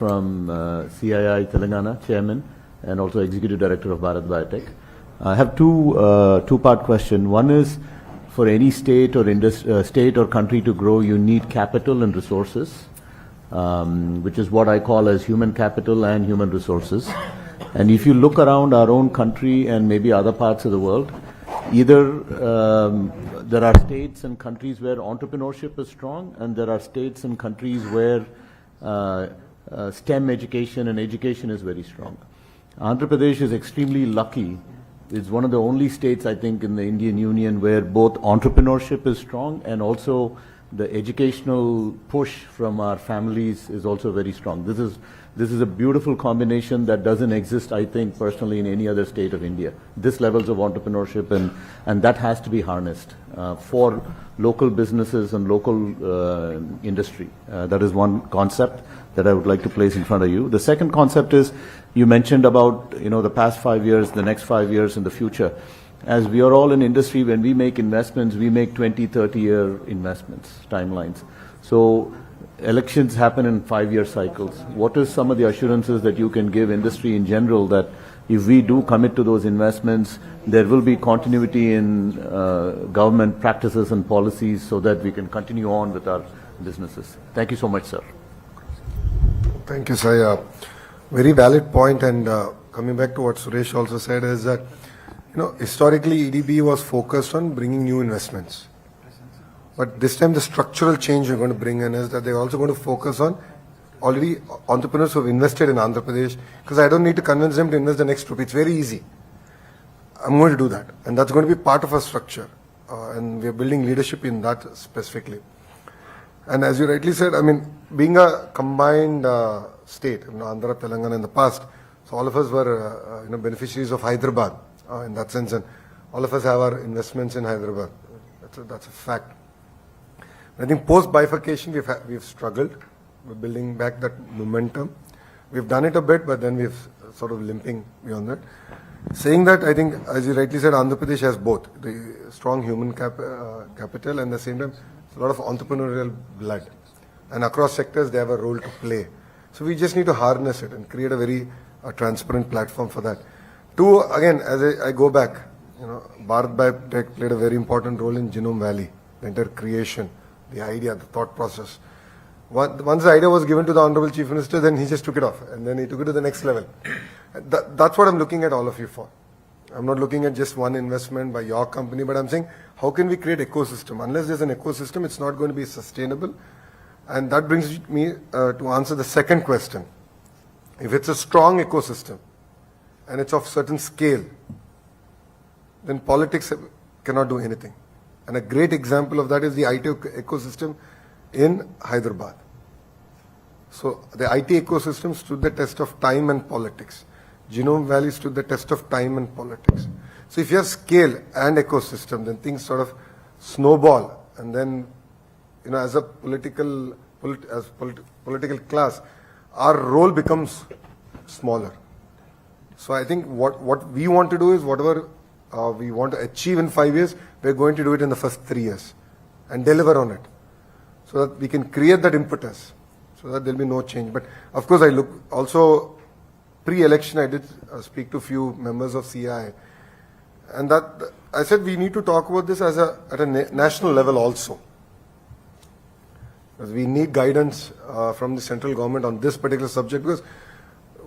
from CII Telangana, Chairman, and also Executive Director of Bharat Biotech. I have two-part question. One is, for any state or country to grow, you need capital and resources, which is what I call as human capital and human resources. And if you look around our own country and maybe other parts of the world, either there are states and countries where entrepreneurship is strong, and there are states and countries where STEM education and education is very strong. Andhra Pradesh is extremely lucky. It's one of the only states, I think, in the Indian Union where both entrepreneurship is strong and also the educational push from our families is also very strong. This is a beautiful combination that doesn't exist, I think, personally in any other state of India. This levels of entrepreneurship and that has to be harnessed for local businesses and local industry. That is one concept that I would like to place in front of you. The second concept is, you mentioned about the past 5 years, the next 5 years, in the future. As we are all in industry, when we make investments, we make 20, 30-year investments, timelines. So elections happen in 5-year cycles. What is some of the assurances that you can give industry in general that if we do commit to those investments, there will be continuity in government practices and policies so that we can continue on with our businesses? Thank you so much, sir. Thank you, sir. Very valid point, and coming back to what Suresh also said is that, historically EDB was focused on bringing new investments. But this time the structural change we're going to bring in is that they're also going to focus on already entrepreneurs who have invested in Andhra Pradesh, because I don't need to convince them to invest the next rupee. It's very easy. I'm going to do that, and that's going to be part of our structure, and we're building leadership in that specifically. And as you rightly said, being a combined state, Andhra, Telangana in the past, so all of us were beneficiaries of Hyderabad in that sense, and all of us have our investments in Hyderabad. That's a fact. I think post bifurcation we've struggled. We're building back that momentum. We've done it a bit, but then we've sort of limping beyond that. Saying that, I think, as you rightly said, Andhra Pradesh has both the strong human capital and at the same time a lot of entrepreneurial blood, and across sectors they have a role to play. So we just need to harness it and create a very transparent platform for that. Two, again, as I go back, Bharat Biotech played a very important role in Genome Valley, the entire creation, the idea, the thought process. Once the idea was given to the Honorable Chief Minister, then he just took it off, and then he took it to the next level. That's what I'm looking at all of you for. I'm not looking at just one investment by your company, but I'm saying, how can we create ecosystem? Unless there's an ecosystem, it's not going to be sustainable. And that brings me to answer the second question. If it's a strong ecosystem, and it's of certain scale, then politics cannot do anything. And a great example of that is the IT ecosystem in Hyderabad. So the IT ecosystem stood the test of time and politics. Genome Valley stood the test of time and politics. So if you have scale and ecosystem, then things sort of snowball, and then as a political class, our role becomes smaller. So I think what we want to do is whatever we want to achieve in 5 years, we're going to do it in the first 3 years and deliver on it, so that we can create that impetus, so that there'll be no change. But of course, I look also pre-election, I did speak to a few members of CII, and that I said we need to talk about this at a national level also. Because we need guidance from the central government on this particular subject, because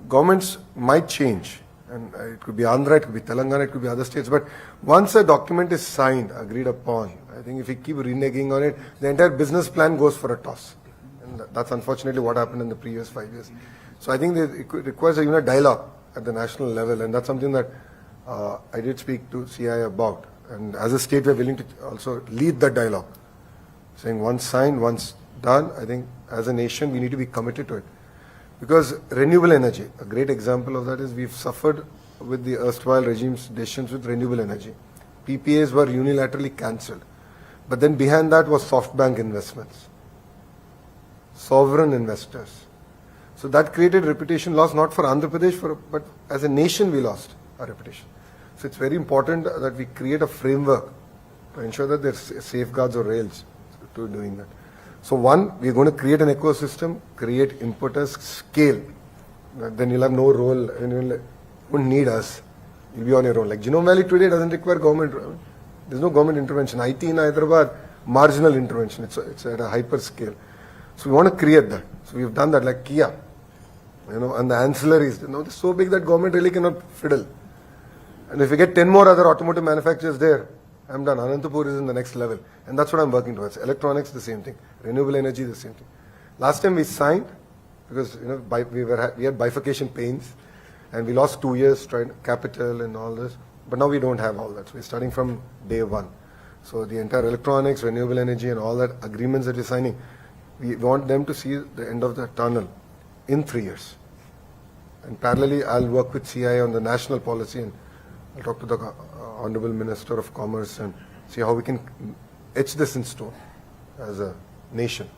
governments might change, and it could be Andhra, it could be Telangana, it could be other states, but once a document is signed, agreed upon, I think if we keep reneging on it, the entire business plan goes for a toss. And that's unfortunately what happened in the previous 5 years. So I think it requires a dialogue at the national level, and that's something that I did speak to CII about. And as a state, we're willing to also lead that dialogue, saying once signed, once done, I think as a nation we need to be committed to it. Because renewable energy, a great example of that is we've suffered with the erstwhile regime's decisions with renewable energy. PPAs were unilaterally cancelled. But then behind that was SoftBank investments, sovereign investors. So that created reputation loss, not for Andhra Pradesh, but as a nation we lost our reputation. So it's very important that we create a framework to ensure that there's safeguards or rails to doing that. So one, we're going to create an ecosystem, create impetus, scale. Then you'll have no role, and you won't need us. You'll be on your own. Like Genome Valley today doesn't require government. There's no government intervention. IT in Hyderabad, marginal intervention. It's at a hyper scale. So we want to create that. So we've done that like Kia, and the ancillaries. They're so big that government really cannot fiddle. And if we get 10 more other automotive manufacturers there, I'm done. Anantapur is in the next level. And that's what I'm working towards. Electronics, the same thing. Renewable energy, the same thing. Last time we signed, because we had bifurcation pains, and we lost 2 years trying capital and all this. But now we don't have all that. So we're starting from day one. So the entire electronics, renewable energy, and all that agreements that we're signing, we want them to see the end of the tunnel in 3 years. And parallelly, I'll work with CI on the national policy, and I'll talk to the Honorable Minister of Commerce and see how we can etch this in stone as a nation.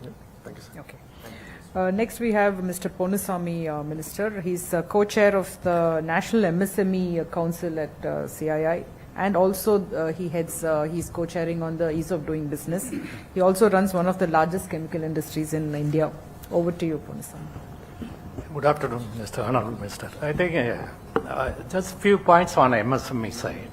Yeah. Thank you, sir. Okay. Next we have Mr. Ponusamy, Minister. He's co-chair of the National MSME Council at CII, and also he's co-chairing on the ease of doing business. He also runs one of the largest chemical industries in India. Over to you, Ponusamy. Good afternoon, Mr. Honorable Minister. I think just few points on MSME side.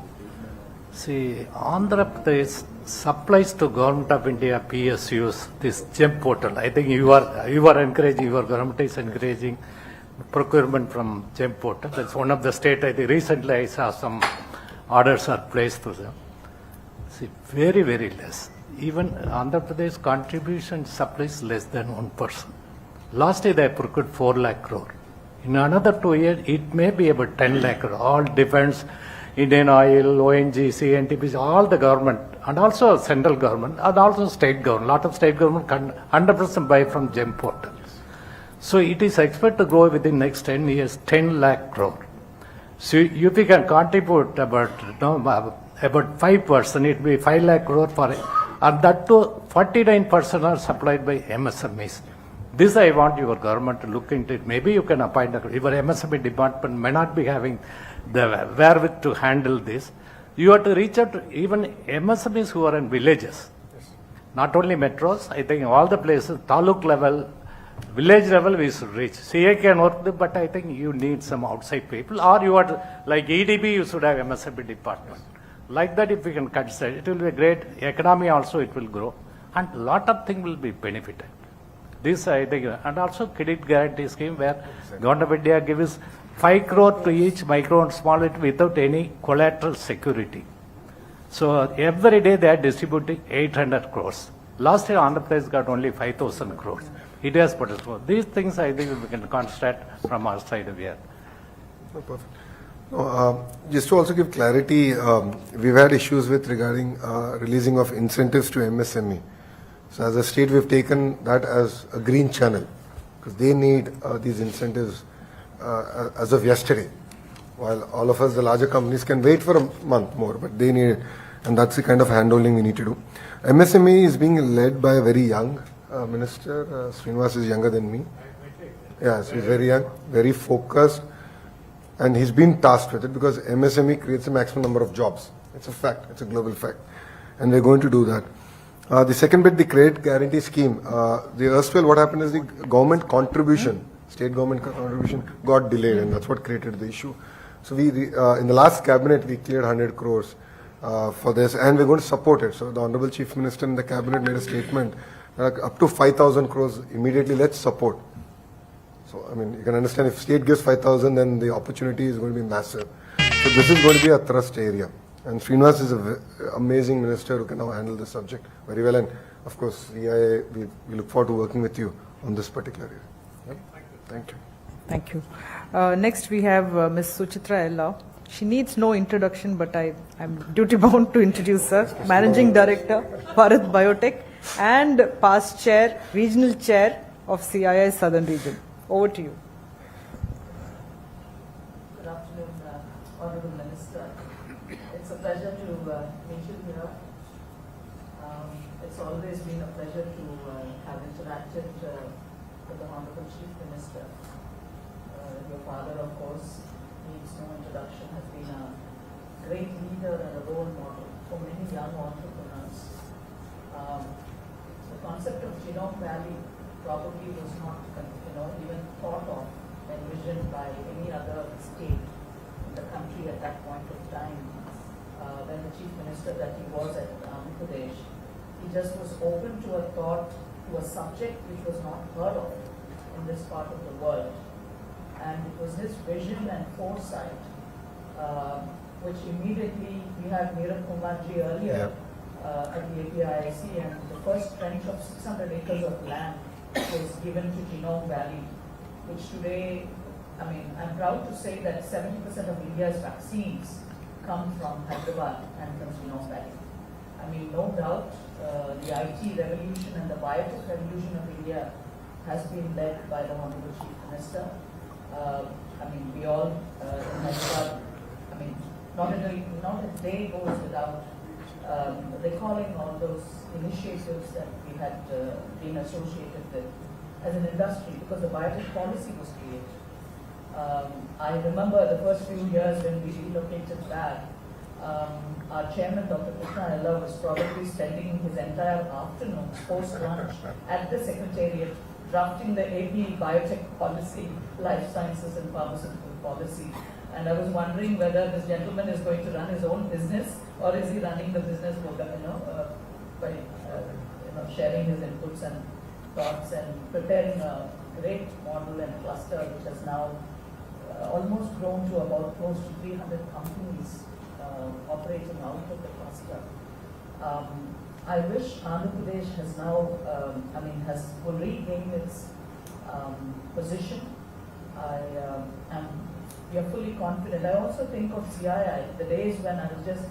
See, Andhra Pradesh supplies to Government of India PSUs this GEM portal. I think you are encouraging, your government is encouraging procurement from GEM portal. That's one of the state. I think recently I saw some orders are placed to them. See, very, very less. Even Andhra Pradesh contribution supplies less than 1%. Last year they procured 4 lakh crore. In another 2 years, it may be about 10 lakh crore. All depends, Indian Oil, ONGC, NTPC, all the government, and also central government, and also state government. Lot of state government can 100% buy from GEM portal. So it is expected to grow within next 10 years, 10 lakh crore. So if we can contribute about 5%, it will be 5 lakh crore for it. And that too, 49% are supplied by MSMEs. This I want your government to look into it. Maybe you can appoint your MSME department may not be having the wherewith to handle this. You have to reach out to even MSMEs who are in villages. Yes. Not only metros, I think all the places, taluk level, village level we should reach. CA can work there, but I think you need some outside people, or you are like EDB, you should have MSME department. Like that, if we can consider, it will be great. Economy also it will grow, and a lot of things will be benefited. This I think, and also credit guarantee scheme where Government of India gives 5 crore to each micro and small without any collateral security. So every day they are distributing 800 crores. Last year Andhra Pradesh got only 5,000 crores. It has potential. These things I think we can concentrate from our side of here. Oh, perfect. Just to also give clarity, we've had issues with regarding releasing of incentives to MSME. So as a state, we've taken that as a green channel because they need these incentives as of yesterday. While all of us, the larger companies, can wait for a month more, but they need it. And that's the kind of handholding we need to do. MSME is being led by a very young minister. Srinivas is younger than me. Yeah, so he's very young, very focused. And he's been tasked with it because MSME creates a maximum number of jobs. It's a fact. It's a global fact. And we're going to do that. The second bit, the credit guarantee scheme. The erstwhile, what happened is the government contribution, state government contribution got delayed, and that's what created the issue. So we, in the last cabinet, we cleared 100 crores for this, and we're going to support it. So the Honorable Chief Minister in the cabinet made a statement, up to 5,000 crores immediately, let's support. So, I mean, you can understand if state gives 5,000, then the opportunity is going to be massive. So this is going to be a thrust area. And Srinivas is an amazing minister who can now handle this subject very well. And of course, we look forward to working with you on this particular area. Yep. Thank you. Thank you. Next we have Ms. Suchitra Ella. She needs no introduction, but I'm duty bound to introduce her. Managing Director, Bharat Biotech, and past chair, regional chair of CII Southern Region. Over to you. Good afternoon, Honorable Minister. It's a pleasure to meet you here. It's always been a pleasure to have interacted with the Honorable Chief Minister. Your father, of course, needs no introduction, has been a great leader and a role model for many young entrepreneurs. the concept of Genome Valley probably was not, even thought of, envisioned by any other state in the country at that point of time. When the chief minister that he was at Andhra Pradesh, he just was open to a thought, to a subject which was not heard of in this part of the world. And it was his vision and foresight, which immediately, we had Neerav Kumarji earlier at the APIIC, and the first trench of 600 acres of land was given to Genome Valley, which today, I'm proud to say that 70% of India's vaccines come from Hyderabad and from Genome Valley. No doubt, the IT revolution and the biotech revolution of India has been led by the Honorable Chief Minister. We all in Hyderabad, not a day goes without recalling all those initiatives that we had been associated with as an industry, because the biotech policy was created. I remember the first few years when we relocated back, our chairman, Dr. Krishna Ella, was probably spending his entire afternoon post-lunch at the secretariat drafting the AP biotech policy, life sciences and pharmaceutical policy. And I was wondering whether this gentleman is going to run his own business, or is he running the business by sharing his inputs and thoughts and preparing a great model and cluster which has now almost grown to about close to 300 companies operating out of the cluster. I wish Andhra Pradesh has now, has regained its position. We are fully confident. I also think of CII, the days when I was just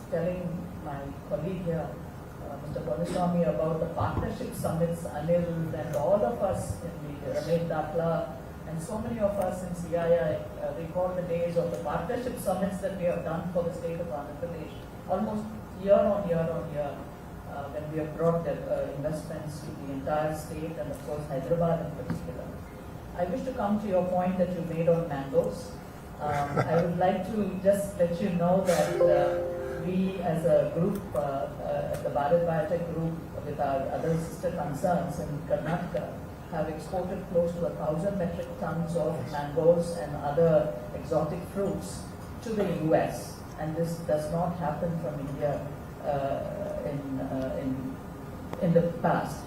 telling my colleague here, Mr. Ponuswamy, about the partnership summits, Anil and all of us in the Ramesh Dakla, and so many of us in CII recall the days of the partnership summits that we have done for the state of Andhra Pradesh, almost year on year, when we have brought the investments to the entire state and of course Hyderabad in particular. I wish to come to your point that you made on mangoes. I would like to just let you know that we as a group, the Bharat Biotech group with our other sister concerns in Karnataka, have exported close to 1,000 metric tons of mangoes and other exotic fruits to the US. And this does not happen from India in the past.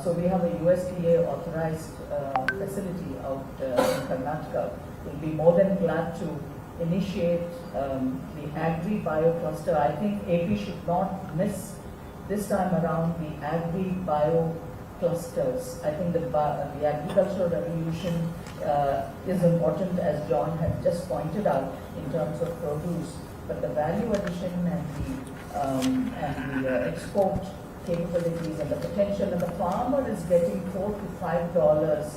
So we have a USDA authorized facility out in Karnataka. We'll be more than glad to initiate the Agri-Bio cluster. I think AP should not miss this time around the Agri-Bio clusters. I think the agricultural revolution is important, as John had just pointed out, in terms of produce, but the value addition and the export capabilities and the potential, and the farmer is getting $4 to $5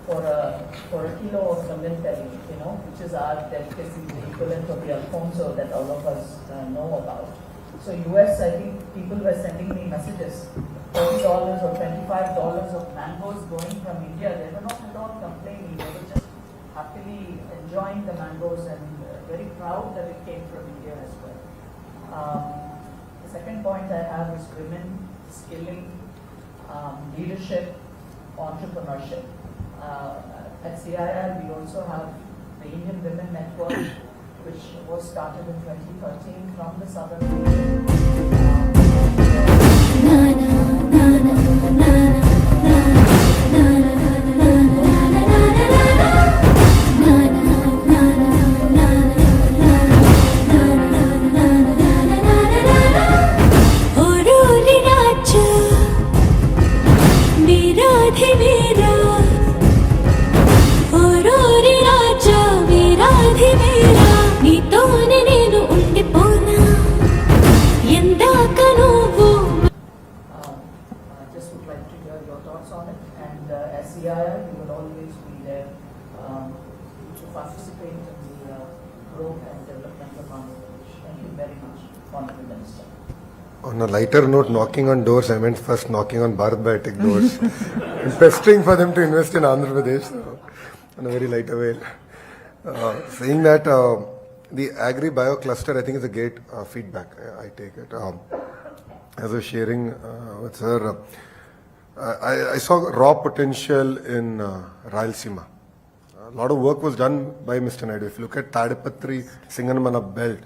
for a kilo of Samantari, which is our delicacy, the equivalent of the Alfonso that all of us know about. So US, I think people were sending me messages, $30 or $25 of mangoes going from India. They were not at all complaining. They were just happily enjoying the mangoes and very proud that it came from India as well. The second point I have is women skilling, leadership, entrepreneurship. At CII, we also have the Indian Women Network, which was started in 2013 from the southern region. On a lighter note, knocking on doors, I meant first knocking on Bharat Biotech doors and pestering for them to invest in Andhra Pradesh, so on a very lighter way. Saying that the Agri-Bio cluster, I think, is a great feedback, I take it. As I was sharing with Sir, I saw raw potential in Rayalaseema. A lot of work was done by Mr. Naidu. If you look at Tadipatri, Singanamana belt,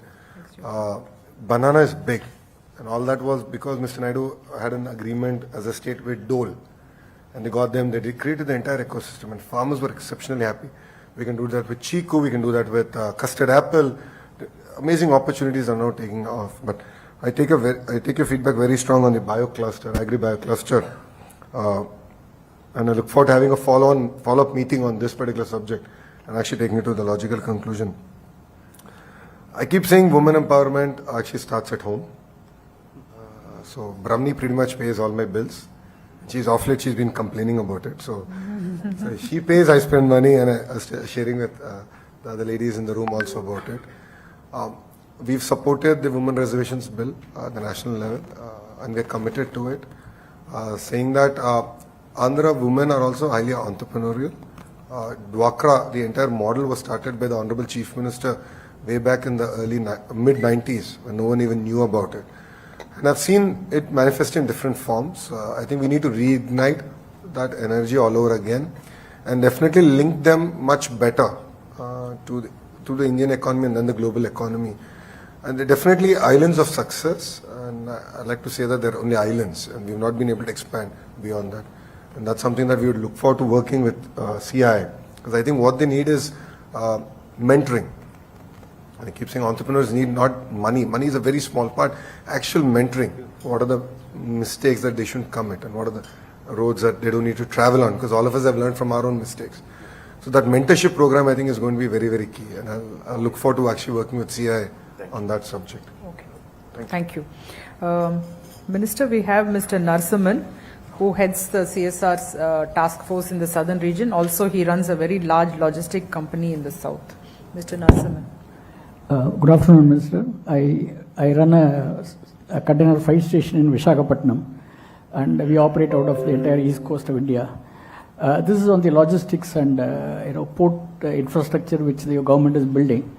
banana is big. And all that was because Mr. Naidu had an agreement as a state with Dole. And they got them, they created the entire ecosystem. And farmers were exceptionally happy. We can do that with Chiku, we can do that with custard apple. Amazing opportunities are now taking off. But I take your feedback very strong on the bio-cluster, agri-bio-cluster. And I look forward to having a follow-up meeting on this particular subject and actually taking it to the logical conclusion. I keep saying women empowerment actually starts at home. So Brahmani pretty much pays all my bills. She's off late, she's been complaining about it. So she pays, I spend money, and I was sharing with the other ladies in the room also about it. We've supported the women reservations bill at the national level, and we're committed to it. Saying that Andhra women are also highly entrepreneurial. Dwakra, the entire model was started by the Honorable Chief Minister way back in the mid-90s when no one even knew about it. And I've seen it manifest in different forms. I think we need to reignite that energy all over again and definitely link them much better to the Indian economy and then the global economy. And they're definitely islands of success. And I'd like to say that they're only islands and we've not been able to expand beyond that. And that's something that we would look forward to working with CI. Because I think what they need is mentoring. I keep saying entrepreneurs need not money. Money is a very small part. Actual mentoring. What are the mistakes that they shouldn't commit and what are the roads that they don't need to travel on? Because all of us have learned from our own mistakes. So that mentorship program I think is going to be very, very key. And I'll look forward to actually working with CI on that subject. Okay. Thank you. Minister, we have Mr. Narasimhan, who heads the CSR's task force in the southern region. Also, he runs a very large logistic company in the south. Mr. Narasimhan. Good afternoon, Minister. I run a container freight station in Visakhapatnam, and we operate out of the entire east coast of India. This is on the logistics and port infrastructure which the government is building.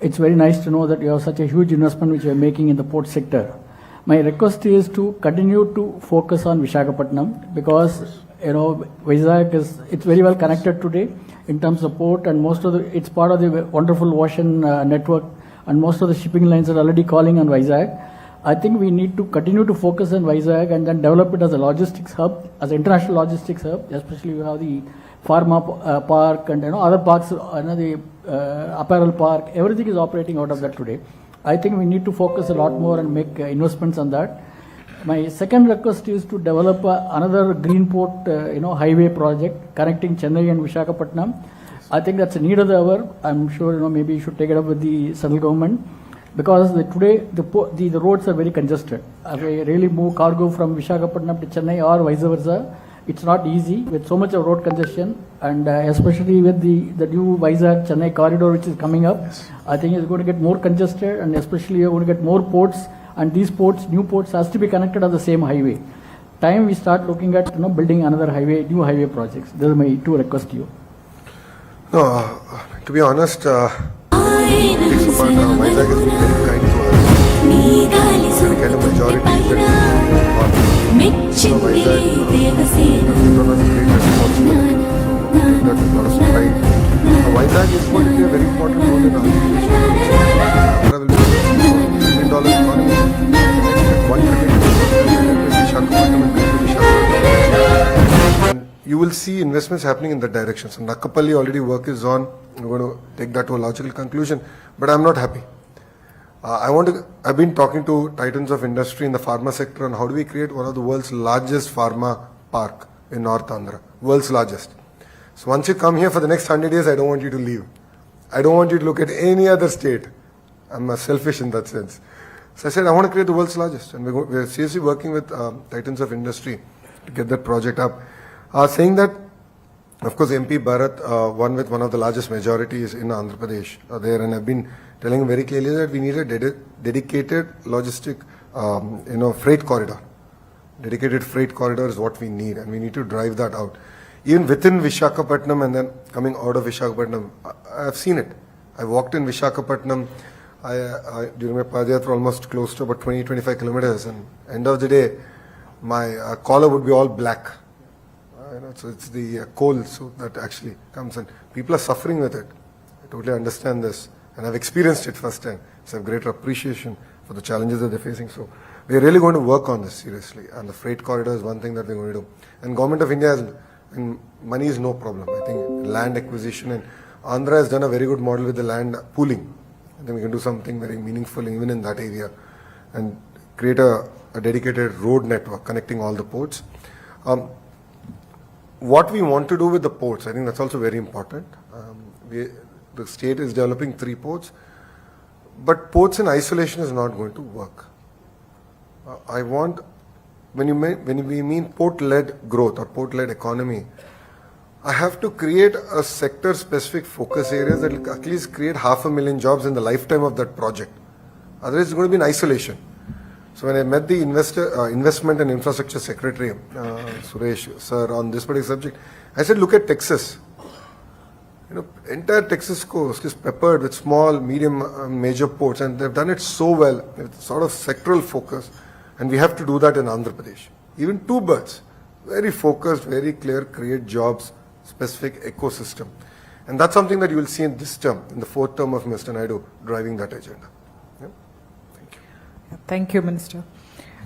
It's very nice to know that you have such a huge investment which you are making in the port sector. My request is to continue to focus on Visakhapatnam because Vizag it's very well connected today in terms of port, and it's part of the wonderful ocean network, and most of the shipping lines are already calling on Vizag. I think we need to continue to focus on Vizag and then develop it as a logistics hub, as an international logistics hub. Especially we have the pharma park and other parks, the apparel park. Everything is operating out of that today. I think we need to focus a lot more and make investments on that. My second request is to develop another green port, highway project connecting Chennai and Visakhapatnam. I think that's a need of the hour. I'm sure maybe you should take it up with the central government because today the roads are very congested. If I really move cargo from Visakhapatnam to Chennai or vice versa, it's not easy with so much of road congestion, and especially with the new Vizag Chennai corridor which is coming up. Yes. I think it's going to get more congested, and especially you're going to get more ports. And these ports, new ports, has to be connected on the same highway. Time we start looking at building another highway, new highway projects. Those are my two requests to you. No, to be honest, Vizag has been very kind to us. We get a majority Vizag is going to be a very important role in our nation. $1 trillion economy. And you will see investments happening in that direction. So Nakapalli already work is on. We're going to take that to a logical conclusion. But I'm not happy. I've been talking to titans of industry in the pharma sector on how do we create one of the world's largest pharma park in North Andhra. World's largest. So once you come here for the next 100 years, I don't want you to leave. I don't want you to look at any other state. I'm selfish in that sense. So I said, I want to create the world's largest. And we're seriously working with titans of industry to get that project up. Saying that, of course, MP Bharat won with one of the largest majorities in Andhra Pradesh there. And I've been telling him very clearly that we need a dedicated logistic, freight corridor. Dedicated freight corridor is what we need. And we need to drive that out. Even within Visakhapatnam and then coming out of Visakhapatnam, I've seen it. I walked in Visakhapatnam during my Padayatra almost close to about 20-25 kilometers, and end of the day, my collar would be all black So it's the coal so that actually comes, and people are suffering with it. I totally understand this, and I've experienced it firsthand. So I have greater appreciation for the challenges that they're facing. So we're really going to work on this seriously. And the freight corridor is one thing that we're going to do. And Government of India has, and money is no problem. I think land acquisition, and Andhra has done a very good model with the land pooling. I think we can do something very meaningful even in that area, and create a dedicated road network connecting all the ports. What we want to do with the ports, I think that's also very important. The state is developing 3 ports, but ports in isolation is not going to work. I want, when we mean port-led growth or port-led economy, I have to create a sector-specific focus areas that will at least create 500,000 jobs in the lifetime of that project. Otherwise, it's going to be in isolation. So when I met the Investment and Infrastructure Secretary, Suresh sir, on this particular subject, I said, look at Texas. Entire Texas coast is peppered with small, medium, major ports, and they've done it so well, with sort of sectoral focus, and we have to do that in Andhra Pradesh. Even 2 birds, very focused, very clear, create jobs, specific ecosystem. And that's something that you will see in this term, in the 4th term of Mr. Naidu, driving that agenda. Yeah? Thank you. Thank you, Minister.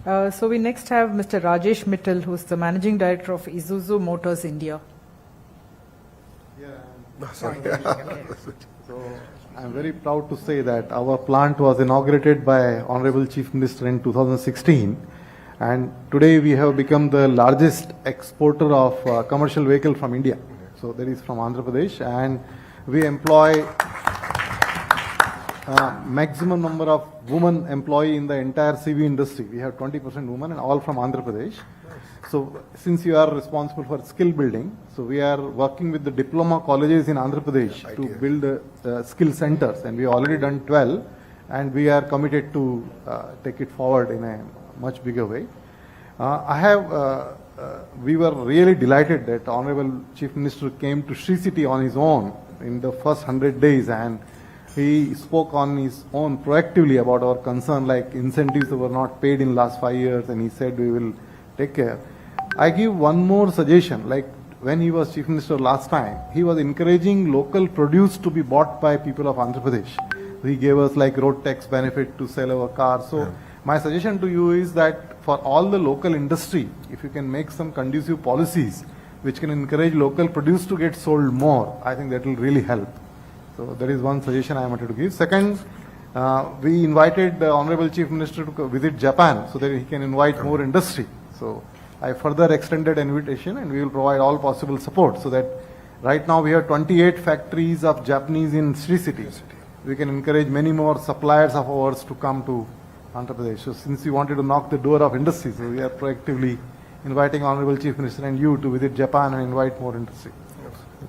So we next have Mr. Rajesh Mittal, who is the Managing Director of Isuzu Motors India. Sorry. So I'm very proud to say that our plant was inaugurated by Honorable Chief Minister in 2016, and today we have become the largest exporter of commercial vehicle from India. So that is from Andhra Pradesh, and we employ maximum number of women employee in the entire CV industry. We have 20% women and all from Andhra Pradesh. So since you are responsible for skill building, so we are working with the diploma colleges in Andhra Pradesh to build skill centers, and we have already done 12, and we are committed to take it forward in a much bigger way. We were really delighted that Honorable Chief Minister came to Sri City on his own in the first 100 days, and he spoke on his own proactively about our concern, like incentives that were not paid in last 5 years, and he said we will take care. I give one more suggestion, like when he was Chief Minister last time, he was encouraging local produce to be bought by people of Andhra Pradesh. He gave us like road tax benefit to sell our cars. So my suggestion to you is that for all the local industry, if you can make some conducive policies which can encourage local produce to get sold more, I think that will really help. So that is one suggestion I wanted to give. Second, we invited the Honorable Chief Minister to visit Japan so that he can invite more industry. So I further extended invitation, and we will provide all possible support so that right now we have 28 factories of Japanese in Sri City. We can encourage many more suppliers of ours to come to Andhra Pradesh. So since you wanted to knock the door of industry, so we are proactively inviting Honorable Chief Minister and you to visit Japan and invite more industry.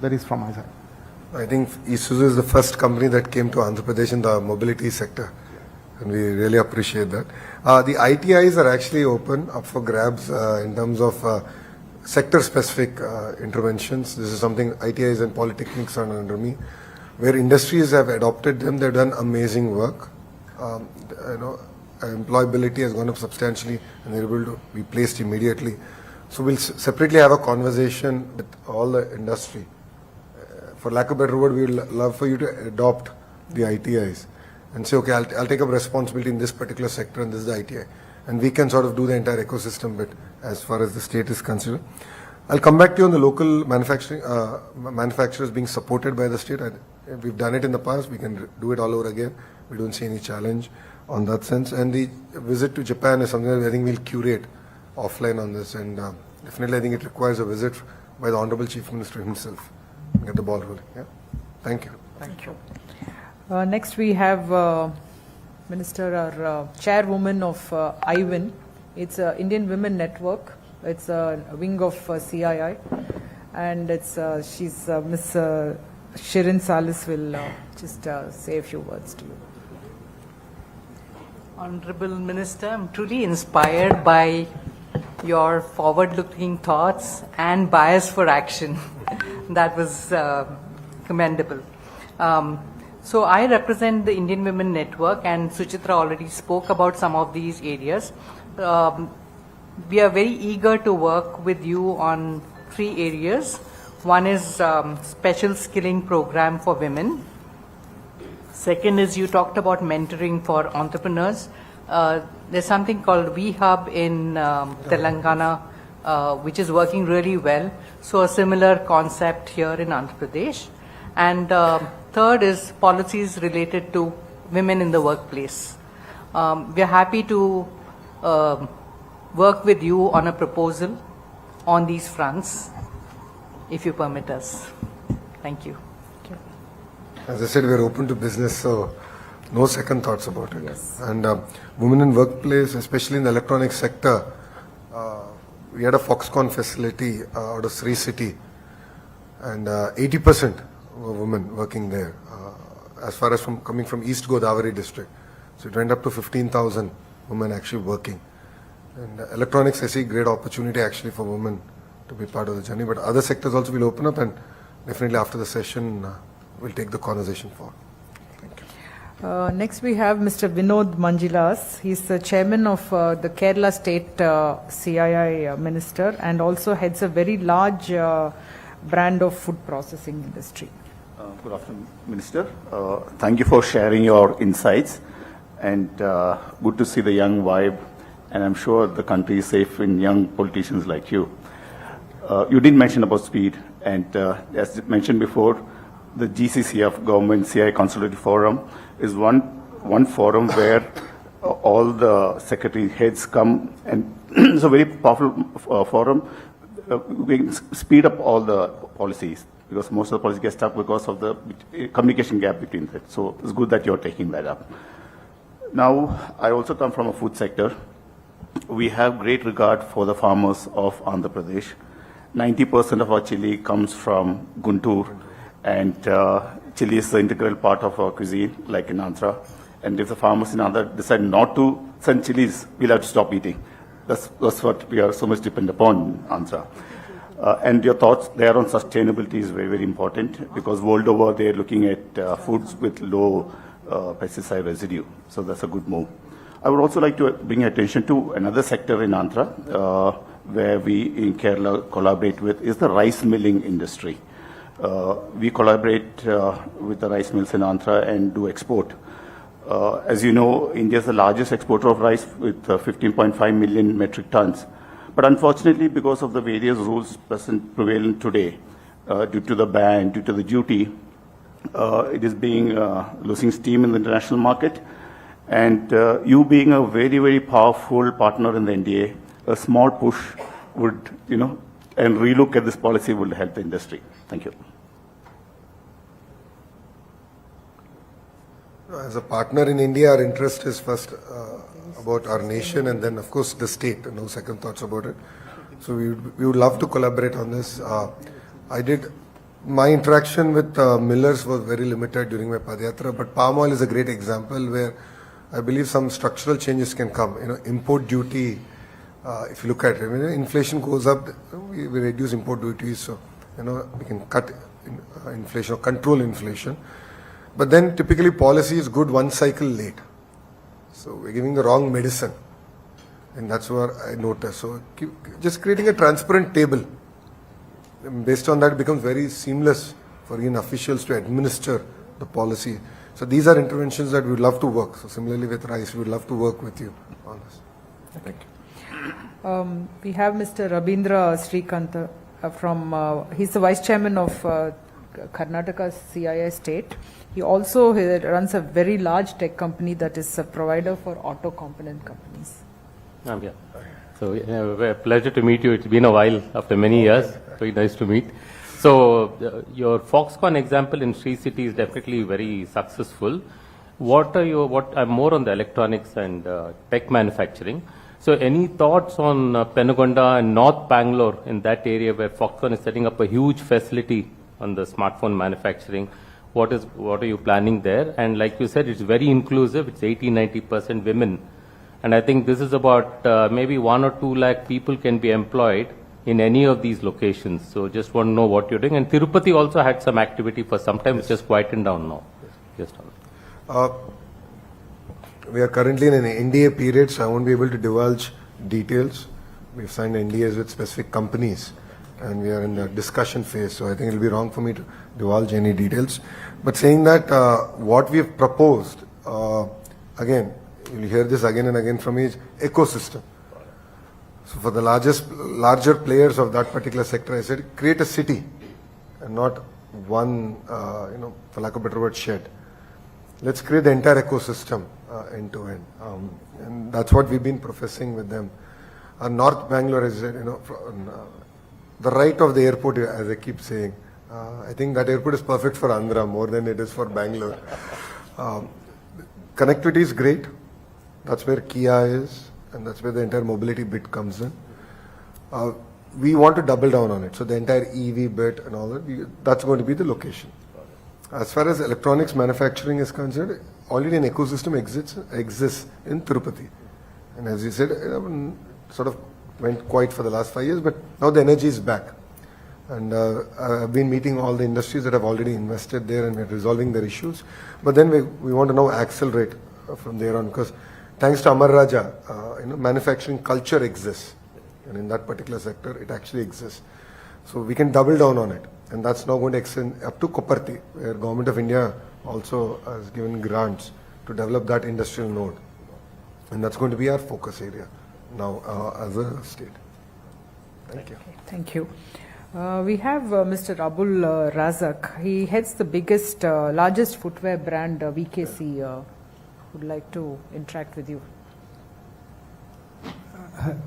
That is from my side. I think Isuzu is the first company that came to Andhra Pradesh in the mobility sector, and we really appreciate that. The ITIs are actually open up for grabs in terms of sector-specific interventions. This is something ITIs and polytechnics are under me, where industries have adopted them. They've done amazing work. Employability has gone up substantially, and they're able to be placed immediately. So we'll separately have a conversation with all the industry. For lack of a better word, we would love for you to adopt the ITIs and say, okay, I'll take up responsibility in this particular sector, and this is the ITI. And we can sort of do the entire ecosystem bit as far as the state is concerned. I'll come back to you on the local manufacturers being supported by the state. We've done it in the past. We can do it all over again. We don't see any challenge on that sense. And the visit to Japan is something that I think we'll curate offline on this. And definitely I think it requires a visit by the Honorable Chief Minister himself. Get the ball rolling. Yeah. Thank you. Thank you. Next we have Minister or Chairwoman of IWIN. It's Indian Women Network. It's a wing of CII, and it's she's Miss Shirin Salis will just say a few words to you. Honorable Minister, I'm truly inspired by your forward-looking thoughts and bias for action. That was commendable. So I represent the Indian Women Network, and Suchitra already spoke about some of these areas. We are very eager to work with you on three areas. One is special skilling program for women. Second is you talked about mentoring for entrepreneurs. There's something called V-Hub in Telangana, which is working really well. So a similar concept here in Andhra Pradesh. And third is policies related to women in the workplace. We are happy to work with you on a proposal on these fronts, if you permit us. Thank you. As I said, we are open to business, so no second thoughts about it. Yes. And women in workplace, especially in the electronic sector, we had a Foxconn facility out of Sri City, and 80% were women working there, as far as from coming from East Godavari district. So it went up to 15,000 women actually working. And electronics, I see great opportunity actually for women to be part of the journey. But other sectors also will open up, and definitely after the session, we'll take the conversation forward. Thank you. Next, we have Mr. Vinod Manjilas. He's the chairman of the Kerala State CII Minister and also heads a very large brand of food processing industry. Good afternoon, Minister. Thank you for sharing your insights, and good to see the young vibe, and I'm sure the country is safe in young politicians like you. You did mention about speed, and as mentioned before, the GCCF, Government CI Consultative Forum, is one forum where all the secretary heads come, and it's a very powerful forum. We can speed up all the policies, because most of the policies get stuck because of the communication gap between them. So it's good that you're taking that up. Now, I also come from a food sector. We have great regard for the farmers of Andhra Pradesh. 90% of our chili comes from Guntur, and chili is the integral part of our cuisine, like in Andhra. And if the farmers in Andhra decide not to send chilies, we'll have to stop eating. That's what we are so much dependent upon in Andhra. And your thoughts there on sustainability is very, very important, because world over they're looking at foods with low pesticide residue. So that's a good move. I would also like to bring attention to another sector in Andhra, where we in Kerala collaborate with, is the rice milling industry. We collaborate with the rice mills in Andhra and do export. As you know, India is the largest exporter of rice with 15.5 million metric tons. But unfortunately, because of the various rules prevalent today, due to the ban, due to the duty, it is losing steam in the international market. And you being a very, very powerful partner in the NDA, a small push would, and relook at this policy would help the industry. Thank you. As a partner in India, our interest is first about our nation, and then of course the state. No second thoughts about it. So we would love to collaborate on this. My interaction with millers was very limited during my Padayatra, but palm oil is a great example where I believe some structural changes can come. Import duty, if you look at it, when inflation goes up, we reduce import duties, so we can cut inflation or control inflation. But then typically policy is good one cycle late. So we're giving the wrong medicine, and that's what I noticed. So just creating a transparent table. Based on that, it becomes very seamless for Indian officials to administer the policy. So these are interventions that we would love to work. So similarly with rice, we would love to work with you on this. Thank you. We have Mr. Rabindra Srikant he's the Vice Chairman of Karnataka CII State. He also runs a very large tech company that is a provider for auto component companies. Yeah. So a pleasure to meet you. It's been a while after many years. Very nice to meet. So your Foxconn example in Sri City is definitely very successful. I'm more on the electronics and tech manufacturing. So any thoughts on Penugonda and North Bangalore, in that area where Foxconn is setting up a huge facility on the smartphone manufacturing? What are you planning there? And like you said, it's very inclusive. It's 80-90% women. And I think this is about maybe 1 or 2 lakh people can be employed in any of these locations. So just want to know what you're doing. And Tirupati also had some activity for some time. It's just quietened down now. Just we are currently in an NDA period, so I won't be able to divulge details. We've signed NDAs with specific companies. and we are in the discussion phase, so I think it will be wrong for me to divulge any details. But saying that what we have proposed, again, you'll hear this again and again from me, is ecosystem. So for the larger players of that particular sector, I said, create a city and not one, for lack of a better word, shed. Let's create the entire ecosystem end to end. And that's what we've been professing with them. North Bangalore is, the right of the airport, as I keep saying. I think that airport is perfect for Andhra more than it is for Bangalore. Connectivity is great. That's where Kia is, and that's where the entire mobility bit comes in. We want to double down on it. So the entire EV bit and all that, that's going to be the location. As far as electronics manufacturing is concerned, already an ecosystem exists in Tirupati. And as you said, sort of went quiet for the last 5 years, but now the energy is back. And I've been meeting all the industries that have already invested there, and we're resolving their issues. But then we want to now accelerate from there on, because thanks to Amar Raja, manufacturing culture exists. And in that particular sector, it actually exists. So we can double down on it. And that's now going to extend up to Koparti, where Government of India also has given grants to develop that industrial node. And that's going to be our focus area now as a state. Thank you. Thank you. We have Mr. Abul Razak. He heads the largest footwear brand, VKC. Would like to interact with you.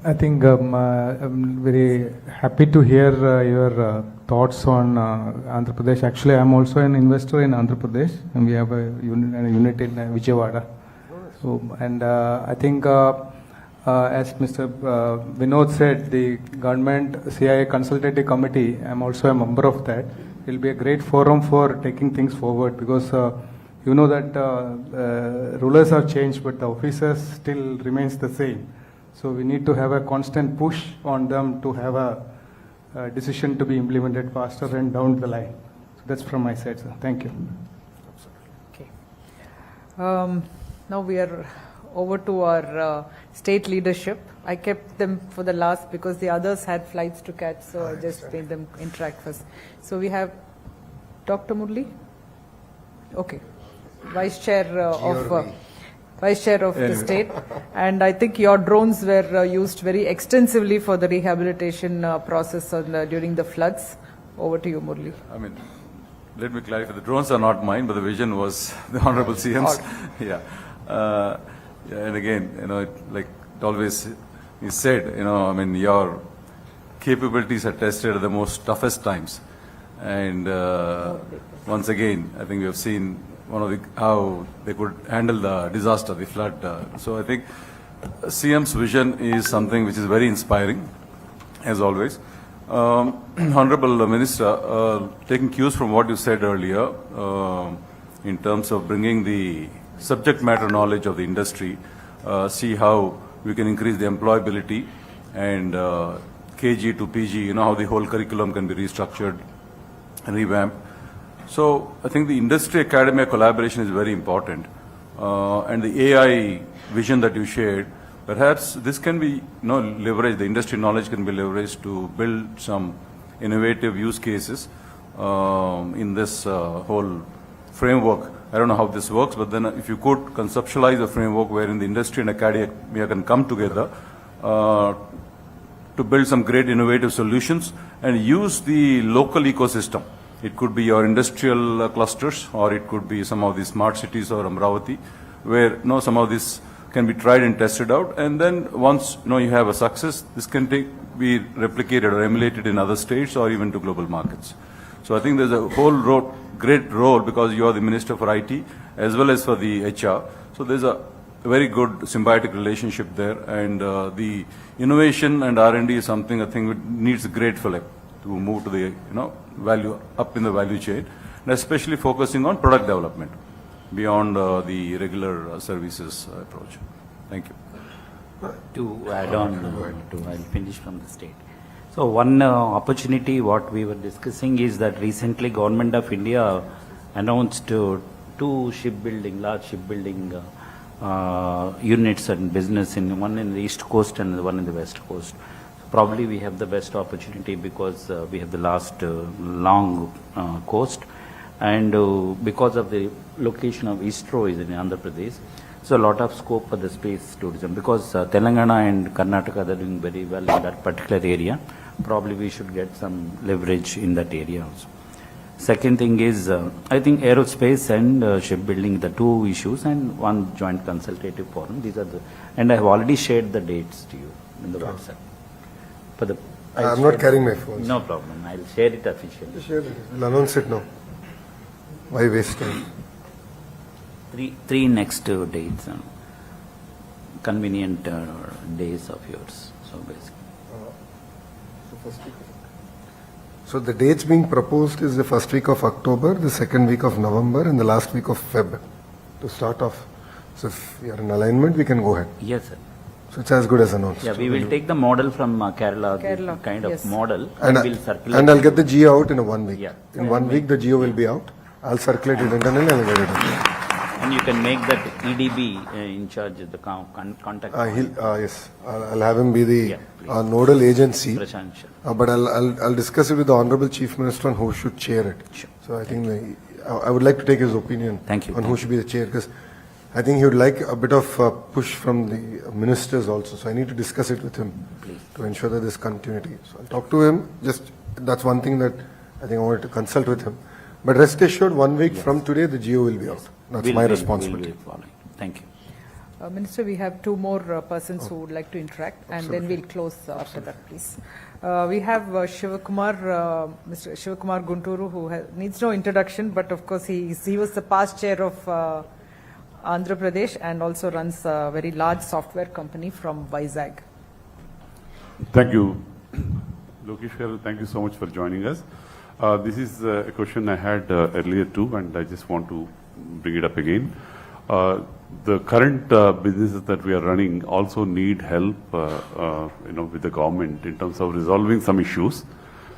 I think I'm very happy to hear your thoughts on Andhra Pradesh. Actually, I'm also an investor in Andhra Pradesh, and we have a unit in Vijayawada. So, and I think, as Mr. Vinod said, the government CIA consultative committee, I'm also a member of that. It will be a great forum for taking things forward, because you know that rulers have changed, but the officers still remains the same. So we need to have a constant push on them to have a decision to be implemented faster and down the line. So that's from my side, sir. Thank you. Okay. Now we are over to our state leadership. I kept them for the last because the others had flights to catch, so I just made them interact first. So we have Dr. Murli. Okay. Vice Chair of the state, and I think your drones were used very extensively for the rehabilitation process during the floods. Over to you, Murli. I mean, let me clarify, the drones are not mine, but the vision was the Honorable CM's. Yeah. And again, like always he said, I mean, your capabilities are tested at the most toughest times. And once again, I think we have seen how they could handle the disaster, the flood. So I think CM's vision is something which is very inspiring, as always. Honorable Minister, taking cues from what you said earlier, in terms of bringing the subject matter knowledge of the industry, see how we can increase the employability and KG to PG, how the whole curriculum can be restructured and revamped. So I think the industry-academia collaboration is very important. And the AI vision that you shared, perhaps this can be leveraged, the industry knowledge can be leveraged to build some innovative use cases in this whole framework. I don't know how this works, but then if you could conceptualize a framework wherein the industry and academia can come together to build some great innovative solutions and use the local ecosystem. It could be your industrial clusters, or it could be some of the smart cities or Amravati, where some of this can be tried and tested out. And then once you have a success, this can be replicated or emulated in other states or even to global markets. So I think there's a whole great role, because you are the Minister for IT as well as for the HR. So there's a very good symbiotic relationship there, and the innovation and R&D is something I think needs a great fillip to move to the value up in the value chain, and especially focusing on product development beyond the regular services approach. Thank you. To add on, I'll finish from the state. So one opportunity what we were discussing is that recently Government of India announced two large shipbuilding units and business, one in the East Coast and one in the West Coast. probably we have the best opportunity because we have the last long coast, and because of the location of ISRO is in Andhra Pradesh, so a lot of scope for the space tourism. Because Telangana and Karnataka, they're doing very well in that particular area. Probably we should get some leverage in that area also. Second thing is, I think aerospace and shipbuilding, the two issues, and one joint consultative forum. These are the, and I have already shared the dates to you in the WhatsApp. For the, I'm not carrying my phone. no problem. I'll share it officially. Share it. We'll announce it now. Why waste time? Three next dates, convenient days of yours. So basically. So the dates being proposed is the first week of October, the second week of November, and the last week of Feb to start off. So if we are in alignment, we can go ahead. Yes, sir. So it's as good as announced. Yeah, we will take the model from Kerala, the Kerala, kind of yes. model, And, we'll circulate. and I'll get the GEO out in 1 week. Yeah. In 1 week, the GEO will be out. I'll circulate it internally and I'll get it out. And you can make that EDB in charge of the contact. Yes, I'll have him be the Yeah, please. nodal agency. Prashant. But I'll discuss it with the Honorable Chief Minister on who should chair it. Sure. So I think I would like to take his opinion Thank you. on who should be the chair, because I think he would like a bit of push from the ministers also. So I need to discuss it with him Please. to ensure that there's continuity. So I'll talk to him. Just that's one thing that I think I wanted to consult with him. But rest assured, 1 week from today, the GEO will be out. That's my responsibility. We'll be following. Thank you. Minister, we have two more persons who would like to interact, and then we'll close after that, please. We have Shivakumar, Mr. Shivakumar Gunturu, who needs no introduction, but of course he was the past chair of Andhra Pradesh and also runs a very large software company from Vizag. Thank you, Lokesh. Thank you so much for joining us. This is a question I had earlier too, and I just want to bring it up again. The current businesses that we are running also need help, with the government in terms of resolving some issues.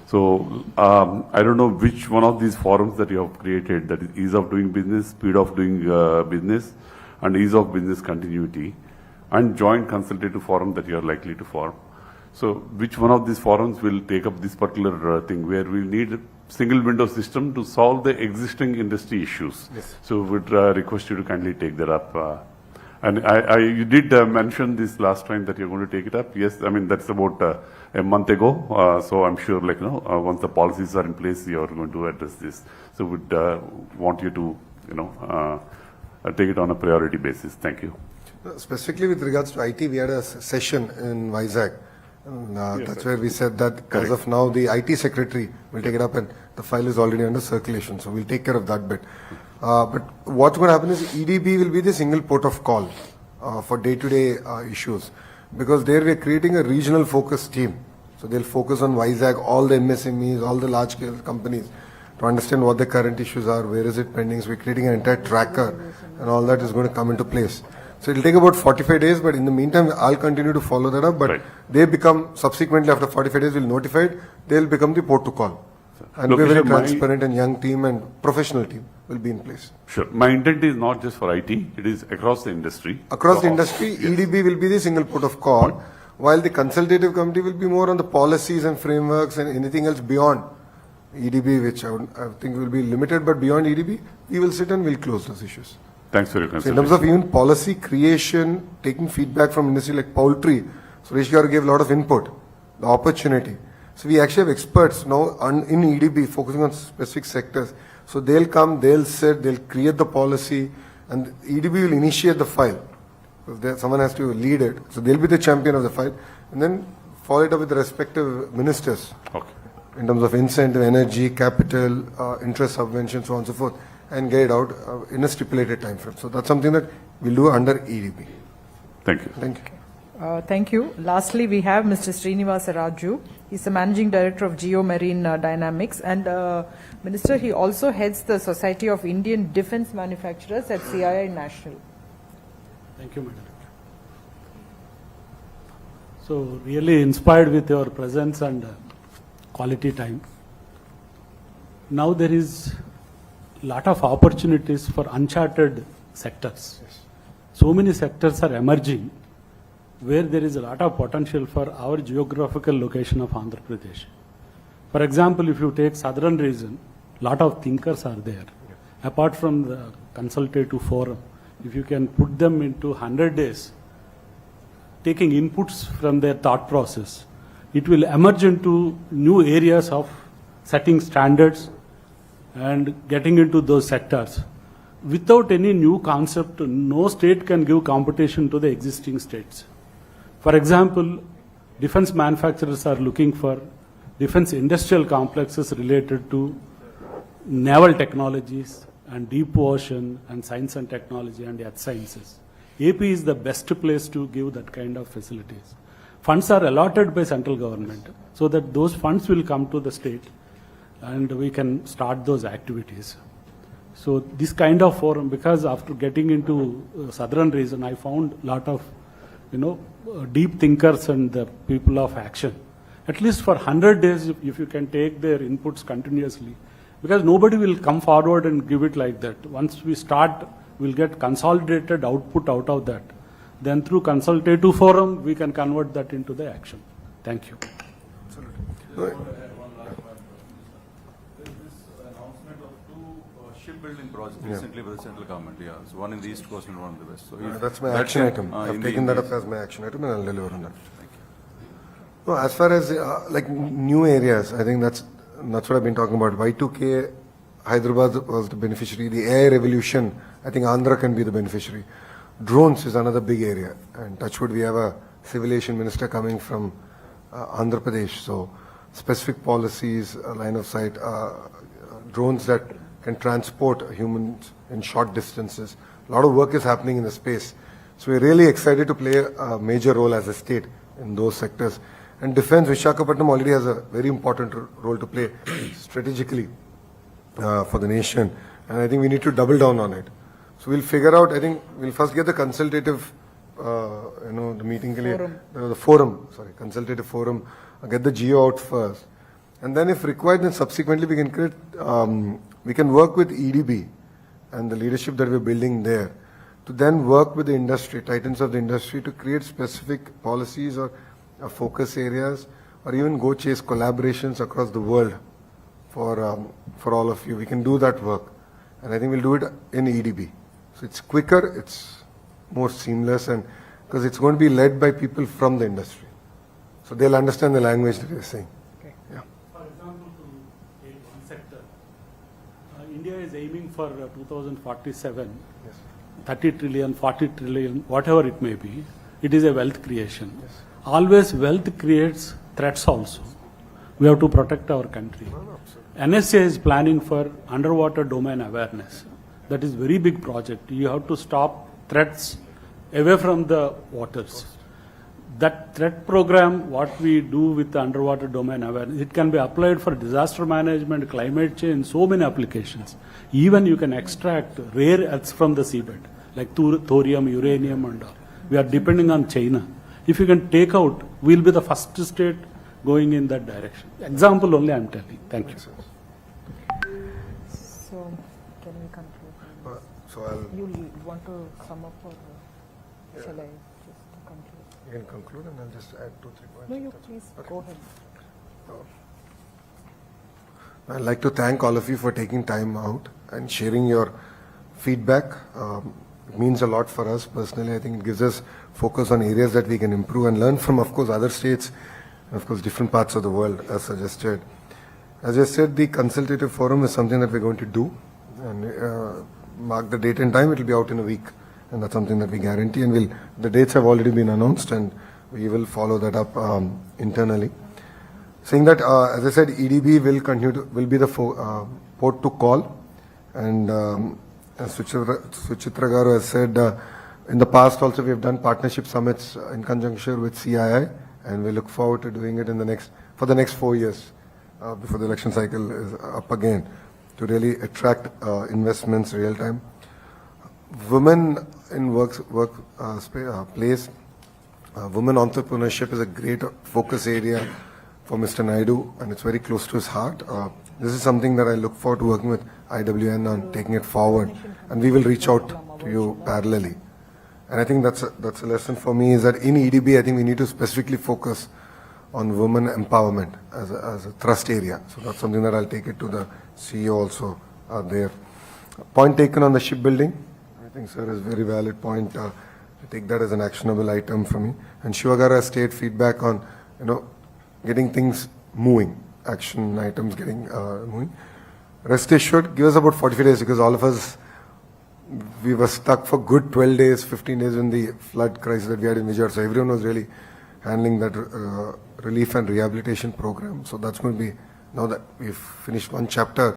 So I don't know which one of these forums that you have created, that is ease of doing business, speed of doing business, and ease of business continuity, and joint consultative forum that you are likely to form. So which one of these forums will take up this particular thing where we need a single window system to solve the existing industry issues? Yes. So would request you to kindly take that up. And you did mention this last time that you're going to take it up. Yes, I mean, that's about a month ago. So I'm sure, once the policies are in place, you're going to address this. So would want you to, take it on a priority basis. Thank you. Specifically with regards to IT, we had a session in Vizag. And, Yes, that's sir. where we said that Correct. as of now, the IT secretary will take it up, and the file is already under circulation. So we'll take care of that bit. But what's going to happen is EDB will be the single port of call for day-to-day issues, because there we are creating a regional focus team. So they'll focus on Vizag, all the MSMEs, all the large-scale companies, to understand what the current issues are, where is it pending. So we're creating an entire tracker, and all that is going to come into place. So it'll take about 45 days, but in the meantime, I'll continue to follow that up. But Right. they become, subsequently after 45 days, we'll notify it, they'll become the port to call. And we're Lokesh, very my- transparent and young team and professional team will be in place. Sure. My intent is not just for IT, it is across the industry. Across So, the industry, yes. EDB will be the single port of call, while the consultative committee will be more on the policies and frameworks and anything else beyond EDB, which I think will be limited, but beyond EDB, we will sit and we'll close those issues. Thanks for your So in consideration. terms of even policy creation, taking feedback from industry like poultry, Suresh Garu gave a lot of input, the opportunity. So we actually have experts now in EDB focusing on specific sectors. So they'll come, they'll sit, they'll create the policy, and EDB will initiate the file. Someone has to lead it. So they'll be the champion of the file, and then follow it up with the respective ministers Okay. in terms of incentive, energy, capital, interest subvention, so on and so forth, and get it out in a stipulated time frame. So that's something that we'll do under EDB. Thank you. Thank you. Thank you. Lastly, we have Mr. Srinivasa Raju. He's the Managing Director of Geomarine Dynamics. And Minister, he also heads the Society of Indian Defence Manufacturers at CII National. Thank you, Madam. So, really inspired with your presence and quality time. Now there is lot of opportunities for uncharted sectors. So many sectors are emerging where there is a lot of potential for our geographical location of Andhra Pradesh. For example, if you take southern region, lot of thinkers are there. Apart from the consultative forum, if you can put them into 100 days, taking inputs from their thought process, it will emerge into new areas of setting standards and getting into those sectors. Without any new concept, no state can give competition to the existing states. For example, defense manufacturers are looking for defense industrial complexes related to naval technologies and deep ocean and science and technology and earth sciences. AP is the best place to give that kind of facilities. Funds are allotted by central government so that those funds will come to the state and we can start those activities. So this kind of forum, because after getting into southern region, I found lot of, deep thinkers and the people of action. At least for 100 days, if you can take their inputs continuously, because nobody will come forward and give it like that. Once we start, we'll get consolidated output out of that. Then through consultative forum, we can convert that into the action. Thank you. Shipbuilding projects recently by the central government, yeah. So one in the east coast and one in the west. So That's my action item. I've taken that up as my action item and I'll deliver on that. No, as far as like new areas, I think that's what I've been talking about. Y2K, Hyderabad was the beneficiary. The AI revolution, I think Andhra can be the beneficiary. Drones is another big area. And touchwood, we have a civil aviation minister coming from Andhra Pradesh. So specific policies, line of sight, drones that can transport humans in short distances. A lot of work is happening in the space. So we're really excited to play a major role as a state in those sectors. And defense, Visakhapatnam already has a very important role to play strategically for the nation. And I think we need to double down on it. So we'll figure out, I think we'll first get the consultative, the meeting, consultative forum, get the geo out first. And then if required, then subsequently we can create, we can work with EDB and the leadership that we're building there to then work with the industry, titans of the industry, to create specific policies or focus areas, or even go chase collaborations across the world for all of you. We can do that work. And I think we'll do it in EDB. So it's quicker, it's more seamless, and because it's going to be led by people from the industry. So they'll understand the language that we're saying. Okay. Yeah. For example, to take one sector, India is aiming for 2047, 30 trillion, 40 trillion, whatever it may be. It is a wealth creation. Yes. Always wealth creates threats also. We have to protect our country. NSA is planning for underwater domain awareness. That is very big project. You have to stop threats away from the waters. That threat program, what we do with the underwater domain awareness, it can be applied for disaster management, climate change, so many applications. Even you can extract rare earths from the seabed, like thorium, uranium and all. We are depending on China. If you can take out, we'll be the first state going in that direction. Example only I'm telling. Thank you. So, can we conclude? So I'll, You want to sum up or shall I just conclude? you can conclude and I'll just add 2-3 points. No, you please go ahead. I'd like to thank all of you for taking time out and sharing your feedback. It means a lot for us personally. I think it gives us focus on areas that we can improve and learn from, of course, other states and, of course, different parts of the world, as suggested. As I said, the consultative forum is something that we're going to do. And mark the date and time, it will be out in a week. And that's something that we guarantee. And the dates have already been announced and we will follow that up internally. Saying that, as I said, EDB will be the port to call. And as Suchitra Garu has said, in the past also we have done partnership summits in conjunction with CII, and we look forward to doing it for the next 4 years before the election cycle is up again, to really attract investments real time. Women in place, women entrepreneurship is a great focus area for Mr. Naidu, and it's very close to his heart. This is something that I look forward to working with IWN on taking it forward, and we will reach out to you parallelly. And I think that's a lesson for me is that in EDB, I think we need to specifically focus on women empowerment as a thrust area. So that's something that I'll take it to the CEO also there. Point taken on the shipbuilding. I think, sir, is very valid point. I take that as an actionable item for me. And Shivagara state feedback on, getting things moving, action items getting moving. Rest assured, give us about 45 days because all of us, we were stuck for good 12 days, 15 days in the flood crisis that we had in Vijayawada. So everyone was really handling that relief and rehabilitation program. So that's going to be, now that we've finished one chapter,